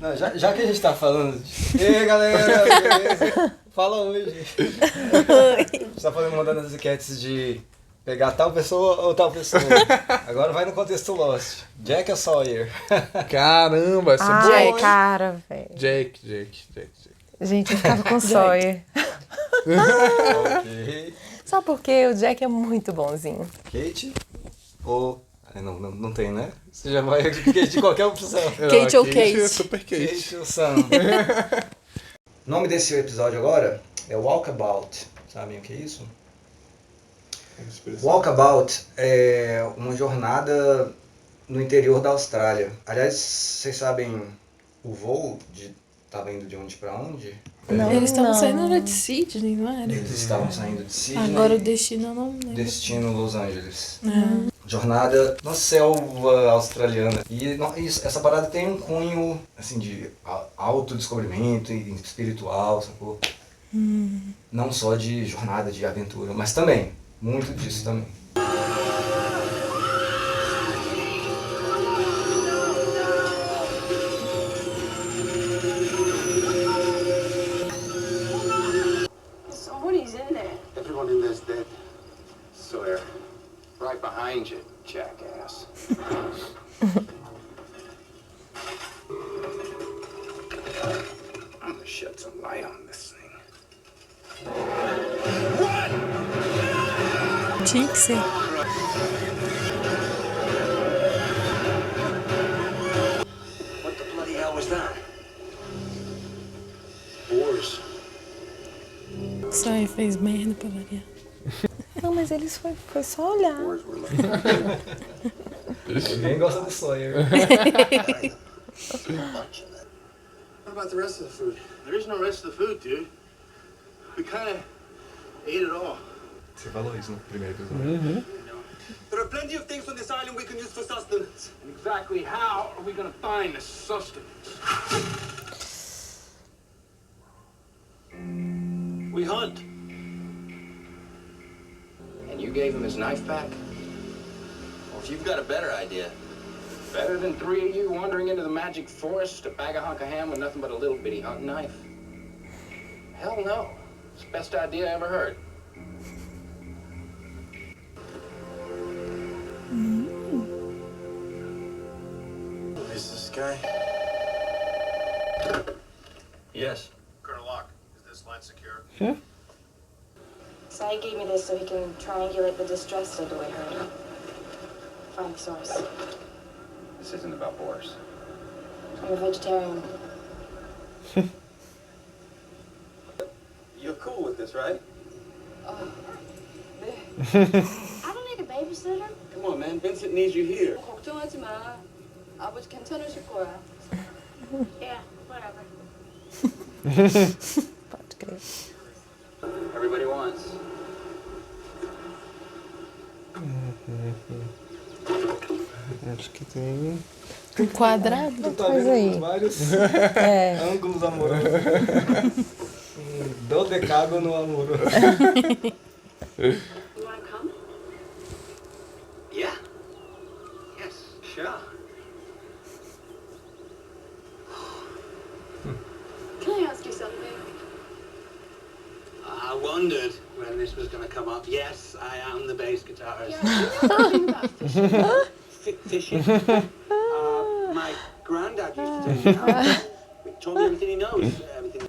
Não, já que a gente tá falando de... E aí, galera, beleza? Fala hoje. A gente tá mandando as enquetes de pegar tal pessoa ou tal pessoa. Agora vai no contexto Lost. Jack ou Sawyer? Caramba, essa é boa, Ai, hein? cara, velho. Jack. Gente, eu ficava com Sawyer. Ok. Só porque o Jack é muito bonzinho. Kate ou... Não tem, né? Você já vai de qualquer opção. Kate ou Kate? Super Kate. Kate ou Sam. O nome desse episódio agora é Walkabout. Sabem o que é isso? Walkabout é uma jornada no interior da Austrália. Aliás, vocês sabem o voo de estava indo de onde para onde? Não, eles estavam saindo de Sydney, não era? Eles estavam saindo de Sydney. Agora o destino eu não lembro. Destino Los Angeles. Jornada na selva australiana. E essa parada tem um cunho assim de autodescobrimento e espiritual, sacou? Não só de jornada, de aventura, mas também, muito disso também. Somebody's in there. Everyone in there's dead. Sawyer, right behind you, jackass. I'm gonna shed some light on this thing. Tinha que ser. What the bloody hell was that? Boars. Só ele fez merda pra variar. Não, mas eles foi só olhar. Boars were looking for Ninguém gosta do Sawyer. a bunch of them. What about the rest of the food? There is no rest of the food, dude. We kind of ate it all. Você falou isso no primeiro episódio. There are plenty of things on this island we can use for sustenance. And exactly how are we going to find this sustenance? We hunt. And you gave him his knife back? Or if you've got a better idea. Better than 3 of you wandering into the magic forest to bag a hunk of ham with nothing but a little bitty hunting knife? Hell no. It's the best idea I ever heard. Is this guy? Yes. Colonel Locke, is this line secure? Sai gave me this so he can triangulate the distress signal I heard. Find the source. This isn't about boars. I'm a vegetarian. You're cool with this, right? I don't need a babysitter. Come on, man. Vincent needs you here. 걱정하지 마. 아버지 괜찮으실 거야. Yeah, whatever. Pode crer. Everybody wants. Acho que tem. Um quadrado? Tá Mas aí. vendo vários É. ângulos amorosos. Dodecágono amoroso. You wanna come? Yeah. Yes, sure. Can I ask you something? I wondered when this was going to come up. Yes, I am the bass guitarist. Yeah, you know something about fishing. Fishing. My granddad used to take me out. He told me everything he knows. Everything.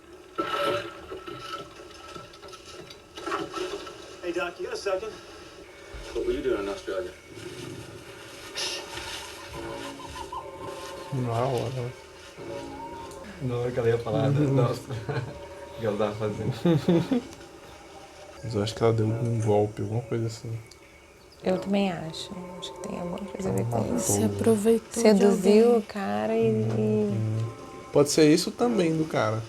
Hey, Doc, you got a second? What were you doing in Australia? Na hora. Não é que ela ia falar nossa, que ela tava fazendo. Mas eu acho que ela deu um golpe, alguma coisa assim. Eu também acho. Acho que tem alguma coisa a ver com isso. Se aproveitou. Seduziu o cara e. Pode ser isso também do cara.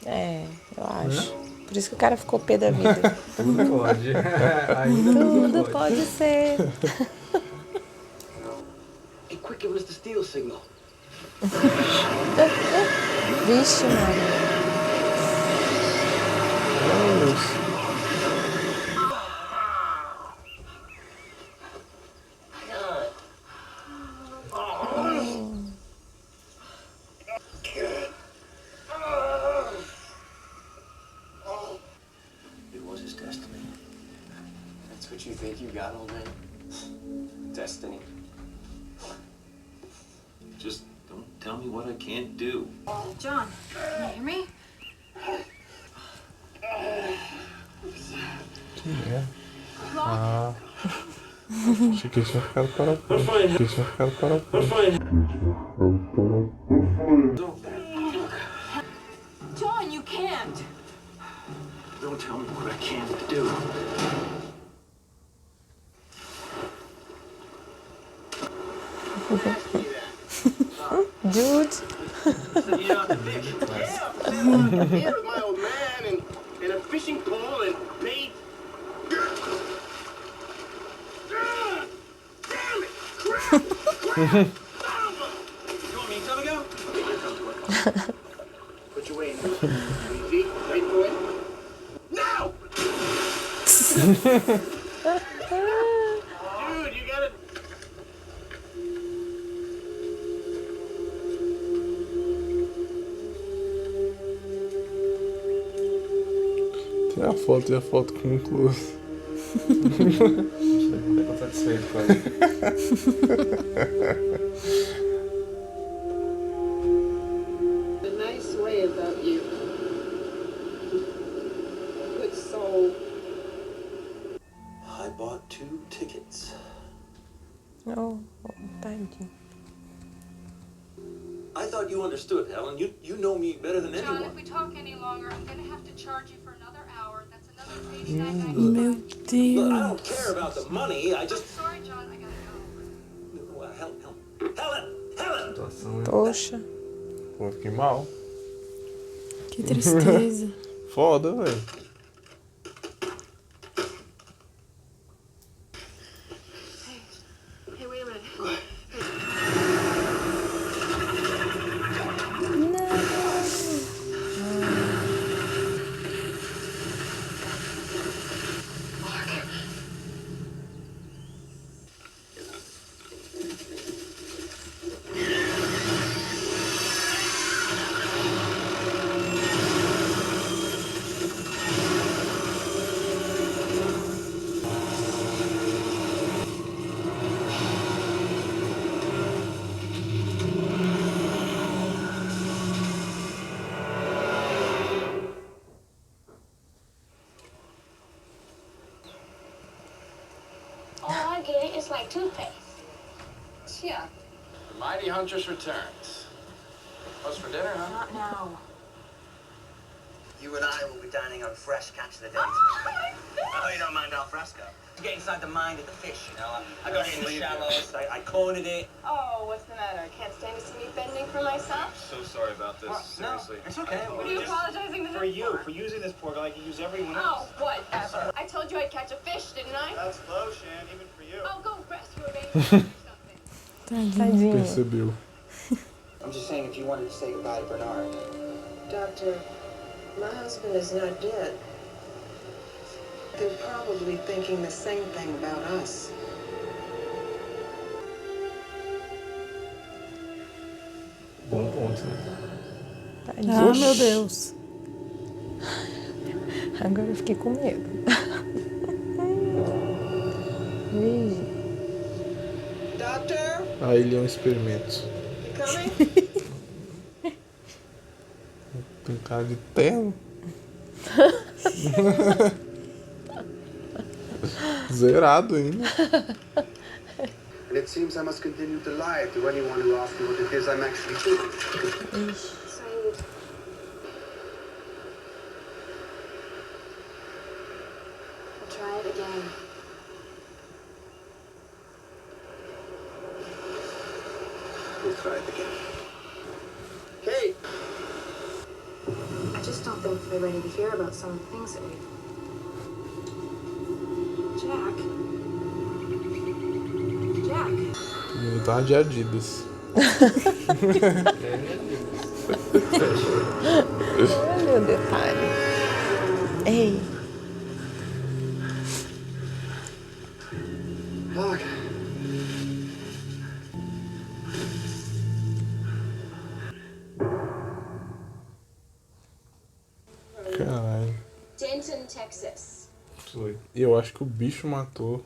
É, eu acho. Por isso que o cara ficou pé da vida. Tudo pode. Ainda Tudo pode ser. Hey, quick, give us the steal signal. Vixe, Maria. what you think you got, old man? Destiny. Just don't tell me what I can't do. John, can you hear me? É. Ah. Achei que tinha ficado paraplégico. Achei que tinha ficado paraplégico. John, you can't. Don't tell me what I can't do. Jude. Here with my old man and a fishing pole and bait. Damn it! Crap! Crap! You want me to come ago? Put your weight in. 3 feet, right for it. No! Dude, you gotta. Tem a foto com o close. Tô satisfeito com ele. A nice way about you. Good soul. I bought 2 tickets. Oh, tadinho. I thought you understood, Helen. You know me better than John, anyone. if we talk any longer, I'm gonna have to charge you for another hour. That's another paycheck I have to Meu Look, I Deus. don't care about the money. I just. Sorry, John, I gotta go. Well, Helen! Situação, né? Poxa. Pô, fiquei mal. Que tristeza. Foda, velho. Hey, wait a minute. All I get is like toothpaste. Yeah. The Mighty Huntress returns. What's for dinner, huh? Not now. You and I will be dining on fresh catch of the day. I hope you don't mind al fresco. To get inside the mind of the fish, you know. I got it in the shallows, I cornered it. Oh, what's the matter? I can't stand to see me bending for myself. So sorry about this. Seriously. No, it's okay. What are you apologizing to For me you, for using this pork like you use everyone Oh, else. whatever. I told you I'd catch a fish, didn't I? That's low, Shan, even for you. Oh, go rest your baby or something. Tadinho. Percebeu. I'm just saying if you wanted to say goodbye to Bernard. Doctor, my husband is not dead. They're probably thinking the same thing about us. Bom ponto, né? Tadinho. Ah, meu Deus. Agora eu fiquei com medo. Vigi. Doctor, Ah, ele é um experimento. you coming? Tem cara de terno. Zerado ainda. And it seems I must continue to lie to anyone who asks me what it is I'm actually doing. Saeed. I'll try it again. We'll try it again. Kate! I just don't think they're ready to hear about some of the things that we... Jack? Jack? Ele tá de Adidas. Olha o detalhe. Ei. Fuck. Caralho. Denton, Texas. Foi. E eu acho que o bicho matou.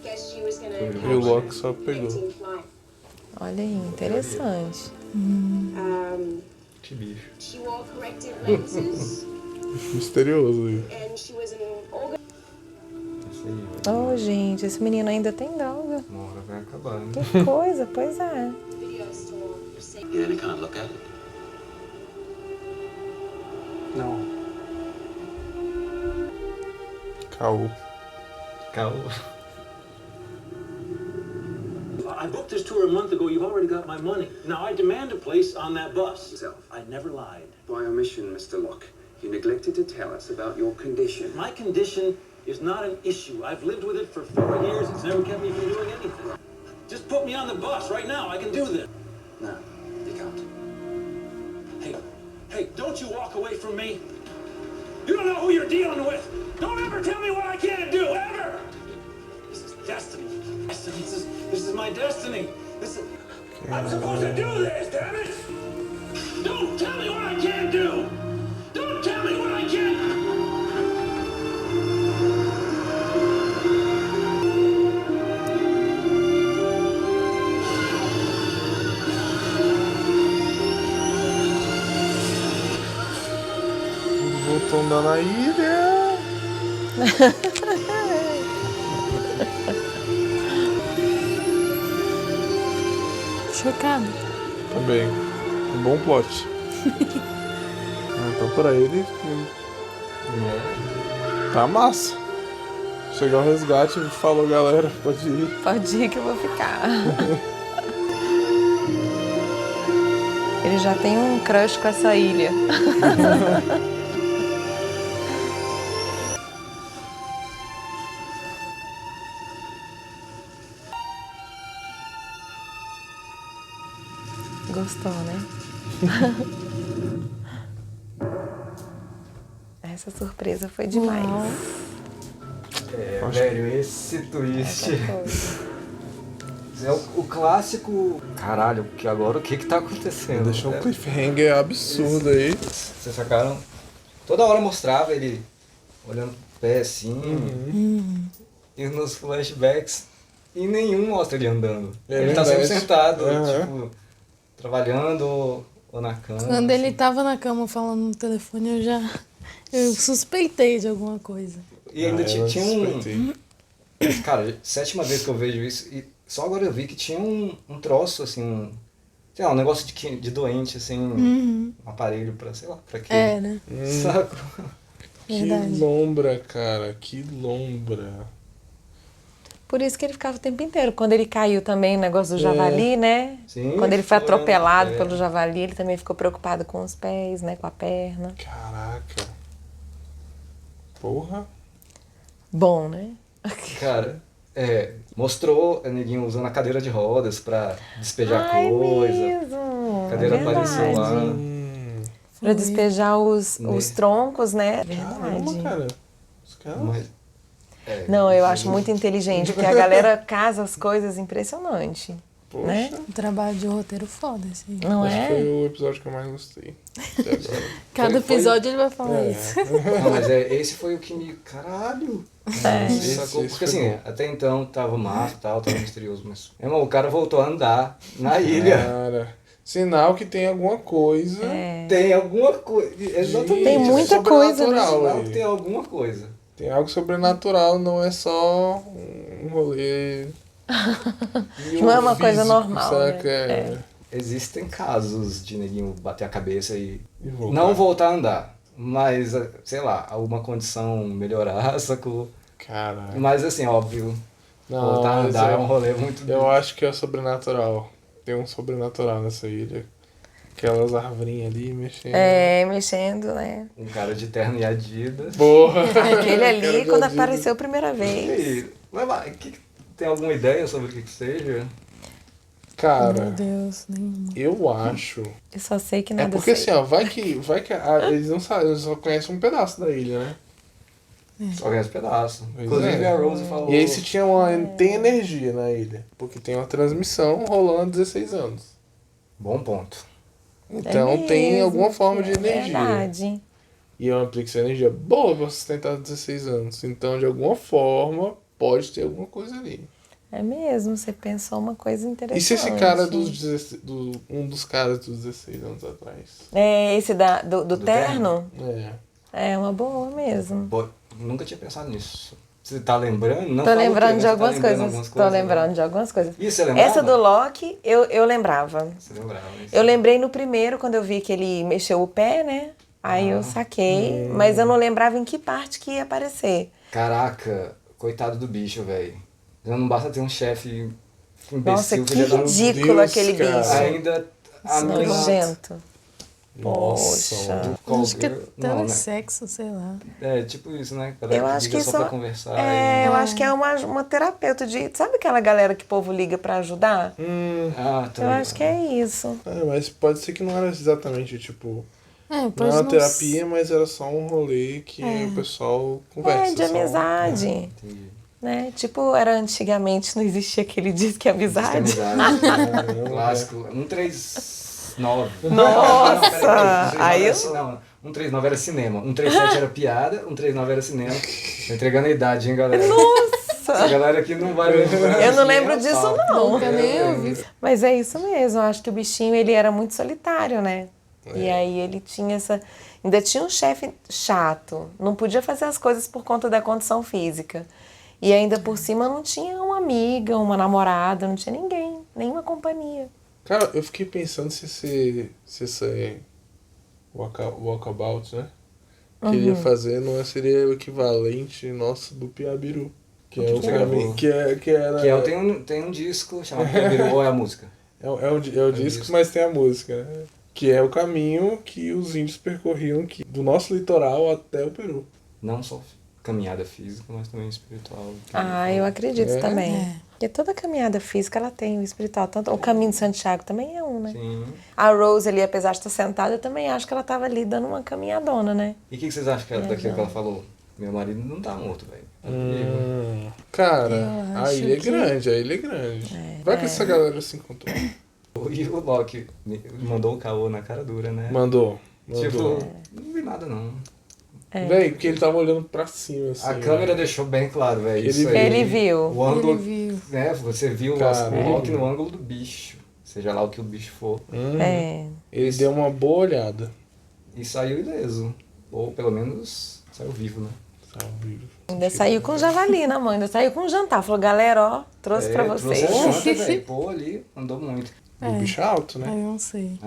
Guess she was gonna E o Loki só pegou. Olha aí, interessante. Que bicho. She wore corrective lenses Misterioso aí. and she was an organ. Isso aí, velho. Oh, gente, esse menino ainda tem droga. Uma hora vai acabar, né? Que coisa, pois é. Video store for sale. Yeah, they can't look at it. Não. Caô. Caô. I booked this tour a month ago. You've already got my money. Now I demand a place on that bus. I never lied. By omission, Mr. Locke. You neglected to tell us about your condition. My condition is not an issue. I've lived with it for 4 years. It's never kept me from doing anything. Just put me on the bus right now. I can do this. No, you can't. Hey, don't you walk away from me. You don't know who you're dealing with. Don't ever tell me what I can't do, ever. This is destiny. This is my destiny. I'm supposed to do this, damn it. Don't tell me what I can't do. Don't tell me what I can't. Voltando na ilha. Chocado. Também. Um bom plot. Então pra ele. Tá massa. Chegou o resgate e falou, galera, pode ir. Pode ir que eu vou ficar. Ele já tem um crush com essa ilha. Gostou, né? Essa surpresa foi demais. É, velho, esse twist. É o clássico. Caralho, que agora o que tá acontecendo? Deixou um cliffhanger absurdo aí. Vocês sacaram? Toda hora mostrava ele olhando pro pé assim. E nos flashbacks, e nenhum mostra ele andando. É ele tá sempre verdade. sentado, tipo, trabalhando ou na cama. Quando ele tava na cama falando no telefone, eu suspeitei de alguma coisa. E ainda tinha suspeitei. um. Cara, 7ª vez que eu vejo isso, e só agora eu vi que tinha um troço, assim, sei lá, um negócio de doente, assim, um aparelho pra, sei lá, pra quê? É, né? Saco? Que Verdade. lombra, cara, que lombra. Por isso que ele ficava o tempo inteiro. Quando ele caiu também no negócio do javali, né? Sim, Quando ele foi atropelado é. pelo javali, ele também ficou preocupado com os pés, né? Com a perna. Caraca. Porra. Bom, né? Cara, mostrou o neguinho usando a cadeira de rodas pra despejar coisa. Mesmo. A cadeira apareceu lá. Pra despejar os troncos, né? Caramba, Verdade. cara. Os caras... Mas, Não, eu acho muito inteligente, porque a galera casa as coisas impressionante. Poxa. Né? Um trabalho de roteiro foda, assim. Não Acho que foi é? o episódio que eu mais gostei. Até agora. Cada episódio ele vai falar isso. Não, mas esse foi o que me... Caralho! Sacou? Porque assim, até então tava massa e tal, tava misterioso, mas... Irmão, o cara voltou a andar na ilha. Cara, sinal que tem alguma coisa. Tem alguma coisa. Exatamente. Tem muita coisa, né? Sinal que tem alguma coisa. Tem algo sobrenatural, não é só um rolê. Não é uma coisa físico, normal, saca? né? Existem casos de neguinho bater a cabeça e voltar. não voltar a andar. Mas, sei lá, alguma condição melhorar, sacou? Caralho. Mas assim, óbvio, Não, voltar a mas andar é um rolê muito... Eu acho que é sobrenatural. Tem um sobrenatural nessa ilha. Aquelas arvorinhas ali mexendo. Mexendo, né? Um cara de terno e Adidas. Porra! Aquele ali, Cara de quando Adidas. apareceu a primeira vez. Mas vai, tem alguma ideia sobre o que seja? Cara, Meu Deus, nenhum. eu acho. Eu só sei que É nada porque sei. assim, ó, vai que eles não sabem, eles só conhecem um pedaço da ilha, né? Só ganha esse pedaço. Pois Inclusive é. a Rose falou... E aí se tinha tem energia na ilha, porque tem uma transmissão rolando há 16 anos. Bom ponto. Então É tem mesmo, alguma forma de é energia. verdade. E é uma aplicação de energia boa pra sustentar 16 anos. Então, de alguma forma, pode ter alguma coisa ali. É mesmo, você pensou uma coisa interessante. E se esse cara um dos caras dos 16 anos atrás? É esse do terno? É. É uma boa mesmo. Pô, nunca tinha pensado nisso. Você tá lembrando? Não Tô fala o quê, lembrando mas de você algumas tá lembrando coisas. algumas Tô lembrando né? de algumas coisas. E você lembrava? Essa do Loki, eu lembrava. Você lembrava? Isso. Eu lembrei no primeiro, quando eu vi que ele mexeu o pé, né? Aí eu saquei, mas eu não lembrava em que parte que ia aparecer. Caraca, coitado do bicho, velho. Não basta ter um chefe imbecil. Nossa, que filho da- ridículo Deus, aquele cara. bicho. Ainda a mina... Nojento. Nossa. Poxa. Acho que é Não, né? telesexo, sei lá. É, tipo isso, né? Eu acho que liga só só. pra conversar. Eu acho que é uma terapeuta de. Sabe aquela galera que o povo liga pra ajudar? Ah, tá Eu ligado. acho que é isso. Mas pode ser que não era exatamente, tipo... Não Pode era uma não terapia, mas era só um rolê que o pessoal conversa. De amizade. Entendi. Né? Tipo, era antigamente, não existia aquele disque amizade. Clássico. 139. Nossa! Não, peraí. Aí eu- 139 era cinema. 137 era piada, 139 era cinema. Tô entregando a idade, hein, galera? Nossa! Essa galera aqui não vai lembrar. Eu não lembro disso, não. Nunca nem ouvi. Mas é isso mesmo, eu acho que o bichinho, ele era muito solitário, né? E aí ele tinha essa... Ainda tinha um chefe chato, não podia fazer as coisas por conta da condição física. E ainda por cima não tinha uma amiga, uma namorada, não tinha ninguém, nenhuma companhia. Cara, eu fiquei pensando se esse walkabout, né? Que ele ia fazer não seria o equivalente nosso do Piabiru. Que é o caminho. Que era. Tem um disco chamado Piabiru, ou é a música? É o disco, mas tem a música, né? Que é o caminho que os índios percorriam do nosso litoral até o Peru. Não só caminhada física, mas também espiritual. Eu acredito também. É. Porque toda caminhada física, ela tem o espiritual. Tanto, o caminho de Santiago também é um, né? Sim. A Rose ali, apesar de estar sentada, eu também acho que ela estava ali dando uma caminhadona, né? E o que vocês acham daquilo que ela falou? Meu marido não tá morto, velho. Cara, Eu a acho ilha é que- grande, a ilha é grande. Vai que essa galera se encontrou. E o Loki mandou o caô na cara dura, né? Mandou. Tipo, não vi nada não. Véi, porque ele tava olhando pra cima, assim. A câmera deixou bem claro, velho. Ele Isso aí. Ele viu. O ângulo, Ele viu. né? Você viu Caramba. o Loki no ângulo do bicho. Seja lá o que o bicho for. Ele deu uma boa olhada. E saiu ileso. Ou pelo menos saiu vivo, né? Saiu vivo. Ainda saiu com javali na mão, ainda saiu com um jantar. Falou, galera, ó, trouxe pra vocês. Trouxe a janta, velho. Pô, ali, andou muito. O bicho é alto, né? Eu não sei.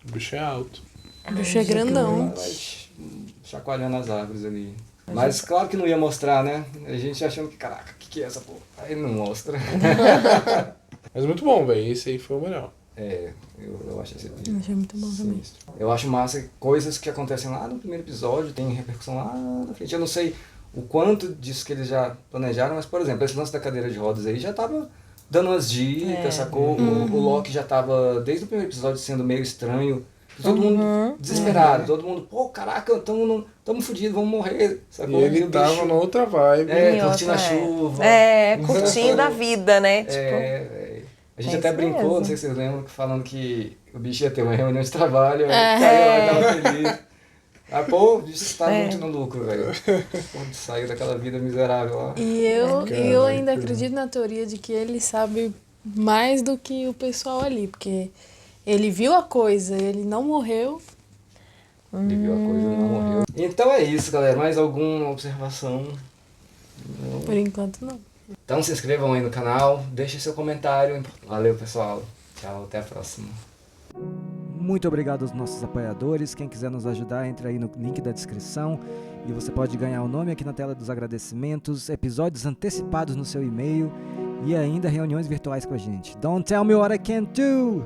O bicho é alto. O bicho é grandão. Vai chacoalhando as árvores ali. Mas claro que não ia mostrar, né? A gente achando que, caraca, o que é essa porra? Aí não mostra. Mas muito bom, velho. Esse aí foi o melhor. Eu acho esse Eu achei muito bom também. sinistro. Eu acho massa coisas que acontecem lá no primeiro episódio, tem repercussão lá na frente. Eu não sei o quanto disso que eles já planejaram, mas, por exemplo, esse lance da cadeira de rodas aí já tava dando umas dicas, sacou? O Loki já tava, desde o primeiro episódio, sendo meio estranho. Todo mundo desesperado, todo mundo, pô, caraca, tamo fudido, vamos morrer, sacou? E ele o tava bicho- na outra vibe. curtindo a chuva. Curtindo a vida, né? A gente É até isso brincou, mesmo. não sei se vocês lembram, falando que o bicho ia ter uma reunião de trabalho, É. caiu lá e tava feliz. Ah, pô, o bicho tá muito no lucro, velho. Quando saiu daquela vida miserável lá. E eu ainda acredito na teoria de que ele sabe mais do que o pessoal ali, porque ele viu a coisa, ele não morreu. Ele viu a coisa e não morreu. Então é isso, galera. Mais alguma observação? Não. Por enquanto, não. Então se inscrevam aí no canal, deixem seu comentário. Valeu, pessoal. Tchau, até a próxima. Muito obrigado aos nossos apoiadores. Quem quiser nos ajudar, entre aí no link da descrição e você pode ganhar o nome aqui na tela dos agradecimentos, episódios antecipados no seu e-mail e ainda reuniões virtuais com a gente. Don't tell me what I can't do!